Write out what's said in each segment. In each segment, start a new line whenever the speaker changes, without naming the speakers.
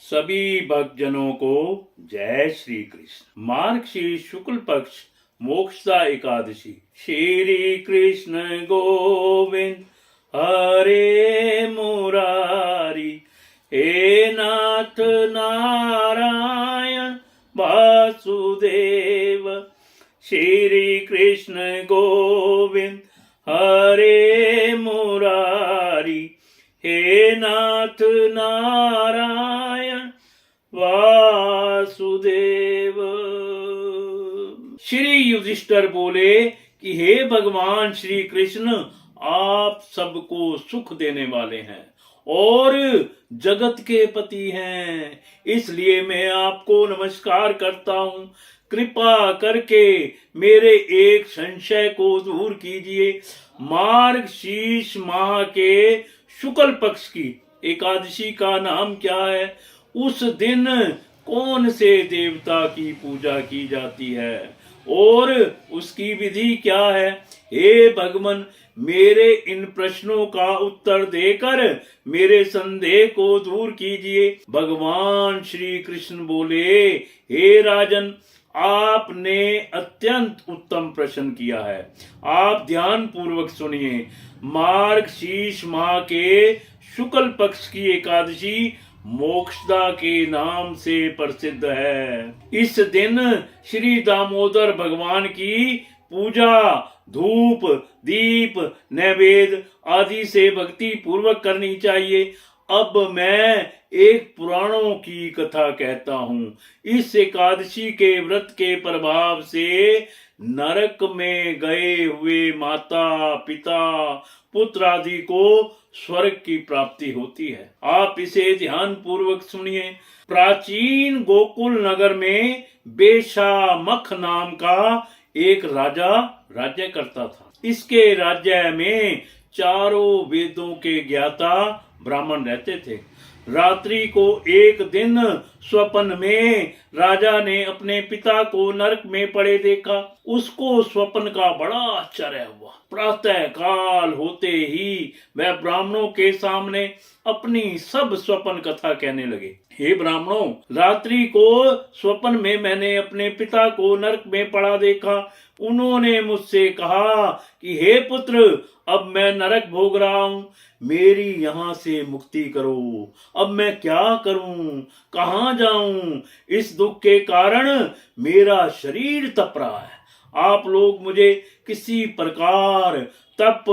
सभी भक्तजनों को जय श्री कृष्ण। मार्गशीर्ष शुक्ल पक्ष मोक्षदा एकादशी। श्री कृष्ण गोविंद हरे मुरारी, हे नाथ नारायण वासुदेव। श्री कृष्ण गोविंद हरे मुरारी, हे नाथ नारायण वासुदेव। श्री युधिष्ठिर बोले कि हे भगवान श्री कृष्ण, आप सबको सुख देने वाले हैं और जगत के पति हैं, इसलिए मैं आपको नमस्कार करता हूँ। कृपा करके मेरे एक संशय को दूर कीजिए। मार्गशीर्ष माह के शुक्ल पक्ष की एकादशी का नाम क्या है? उस दिन कौन से देवता की पूजा की जाती है और उसकी विधि क्या है? हे भगवान, मेरे इन प्रश्नों का उत्तर देकर मेरे संदेह को दूर कीजिए। भगवान श्री कृष्ण बोले, हे राजन, आपने अत्यंत उत्तम प्रश्न किया है। आप ध्यान पूर्वक सुनिए। मार्गशीर्ष माह के शुक्ल पक्ष की एकादशी मोक्षदा के नाम से प्रसिद्ध है। इस दिन श्री दामोदर भगवान की पूजा धूप दीप नैवेद्य आदि से भक्ति पूर्वक करनी चाहिए। अब मैं एक पुराणों की कथा कहता हूँ। इस एकादशी के व्रत के प्रभाव से नरक में गए हुए माता पिता पुत्र आदि को स्वर्ग की प्राप्ति होती है। आप इसे ध्यान पूर्वक सुनिए। प्राचीन गोकुल नगर में बेशामख नाम का एक राजा राज्य करता था। इसके राज्य में चारों वेदों के ज्ञाता ब्राह्मण रहते थे। रात्रि को एक दिन स्वप्न में राजा ने अपने पिता को नरक में पड़े देखा। उसको स्वप्न का बड़ा आश्चर्य हुआ। प्रातः काल होते ही वह ब्राह्मणों के सामने अपनी सब स्वप्न कथा कहने लगे। हे ब्राह्मणों, रात्रि को स्वप्न में मैंने अपने पिता को नरक में पड़ा देखा। उन्होंने मुझसे कहा कि हे पुत्र, अब मैं नरक भोग रहा हूँ, मेरी यहाँ से मुक्ति करो। अब मैं क्या करूं, कहाँ जाऊं? इस दुख के कारण मेरा शरीर तप रहा है। आप लोग मुझे किसी प्रकार तप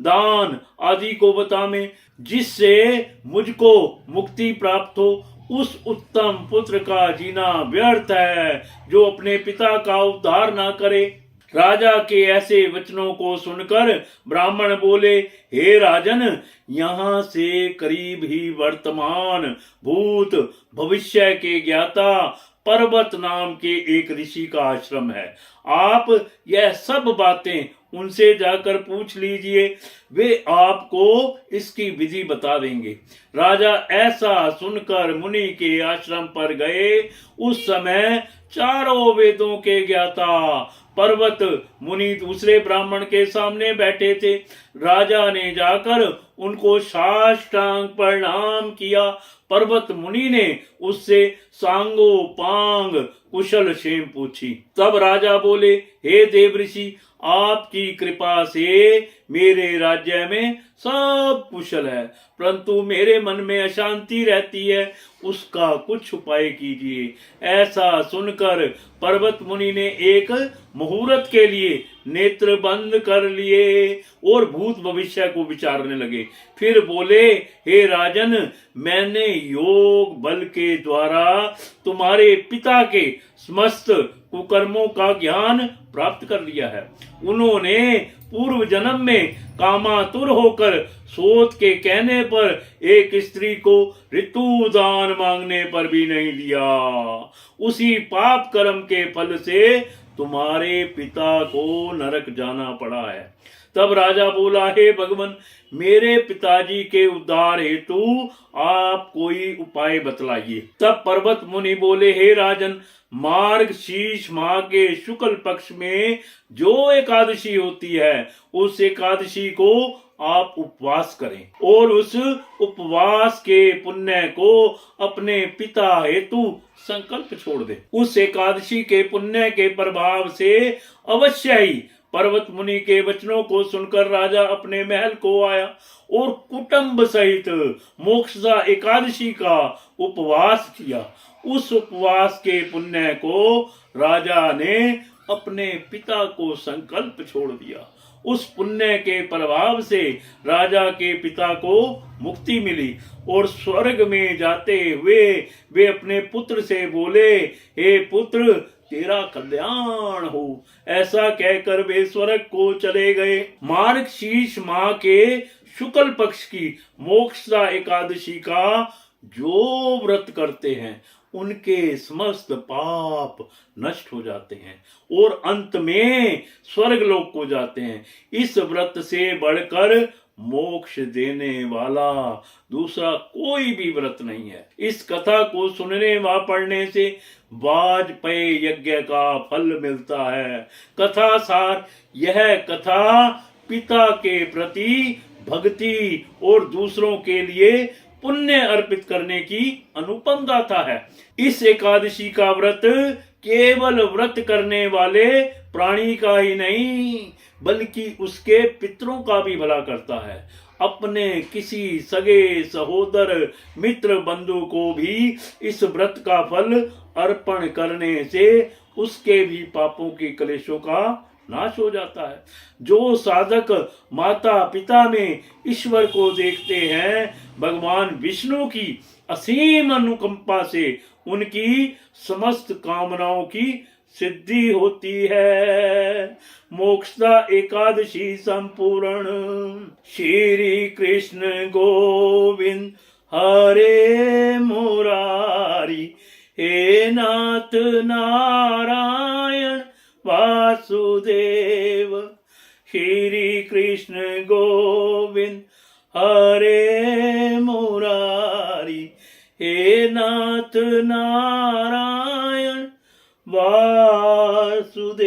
दान आदि को बतावें जिससे मुझको मुक्ति प्राप्त हो। उस उत्तम पुत्र का जीना व्यर्थ है जो अपने पिता का उद्धार ना करे। राजा के ऐसे वचनों को सुनकर ब्राह्मण बोले, हे राजन, यहाँ से करीब ही वर्तमान भूत भविष्य के ज्ञाता पर्वत नाम के एक ऋषि का आश्रम है। आप यह सब बातें उनसे जाकर पूछ लीजिए, वे आपको इसकी विधि बता देंगे। राजा ऐसा सुनकर मुनि के आश्रम पर गए। उस समय चारों वेदों के ज्ञाता पर्वत मुनि दूसरे ब्राह्मण के सामने बैठे थे। राजा ने जाकर उनको साष्टांग प्रणाम किया। पर्वत मुनि ने उससे सांगो पांग कुशल क्षेम पूछी। तब राजा बोले, हे देव ऋषि, आपकी कृपा से मेरे राज्य में सब कुशल है, परंतु मेरे मन में अशांति रहती है, उसका कुछ उपाय कीजिए। ऐसा सुनकर पर्वत मुनि ने एक मुहूर्त के लिए नेत्र बंद कर लिए और भूत भविष्य को विचारने लगे। फिर बोले, हे राजन, मैंने योग बल के द्वारा तुम्हारे पिता के समस्त कुकर्मों का ज्ञान प्राप्त कर लिया है। उन्होंने पूर्व जन्म में कामातुर होकर सोत के कहने पर एक स्त्री को ऋतुदान मांगने पर भी नहीं दिया। उसी पाप कर्म के फल से तुम्हारे पिता को नरक जाना पड़ा है। तब राजा बोला, हे भगवान, मेरे पिताजी के उद्धार हेतु आप कोई उपाय बतलाइए। तब पर्वत मुनि बोले, हे राजन, मार्गशीर्ष माह के शुक्ल पक्ष में जो एकादशी होती है, उस एकादशी को आप उपवास करें और उस उपवास के पुण्य को अपने पिता हेतु संकल्प छोड़ दें। उस एकादशी के पुण्य के प्रभाव से अवश्य ही पर्वत मुनि के वचनों को सुनकर राजा अपने महल को आया और कुटुंब सहित मोक्षदा एकादशी का उपवास किया। उस उपवास के पुण्य को राजा ने अपने पिता को संकल्प छोड़ दिया। उस पुण्य के प्रभाव से राजा के पिता को मुक्ति मिली और स्वर्ग में जाते हुए वे अपने पुत्र से बोले, हे पुत्र, तेरा कल्याण हो। ऐसा कहकर वे स्वर्ग को चले गए। मार्गशीर्ष माह के शुक्ल पक्ष की मोक्षदा एकादशी का जो व्रत करते हैं उनके समस्त पाप नष्ट हो जाते हैं और अंत में स्वर्ग लोक को जाते हैं। इस व्रत से बढ़कर मोक्ष देने वाला दूसरा कोई भी व्रत नहीं है। इस कथा को सुनने व पढ़ने से वाजपेयी यज्ञ का फल मिलता है। कथा सार, यह कथा पिता के प्रति भक्ति और दूसरों के लिए पुण्य अर्पित करने की अनुपम गाथा है। इस एकादशी का व्रत केवल व्रत करने वाले प्राणी का ही नहीं बल्कि उसके पितरों का भी भला करता है। अपने किसी सगे सहोदर मित्र बंधु को भी इस व्रत का फल अर्पण करने से उसके भी पापों के कलेशों का नाश हो जाता है। जो साधक माता पिता में ईश्वर को देखते हैं, भगवान विष्णु की असीम अनुकंपा से उनकी समस्त कामनाओं की सिद्धि होती है। मोक्षदा एकादशी संपूर्ण। श्री कृष्ण गोविंद हरे मुरारी, हे नाथ नारायण वासुदेव। श्री कृष्ण गोविंद हरे मुरारी, हे नाथ नारायण वासुदेव।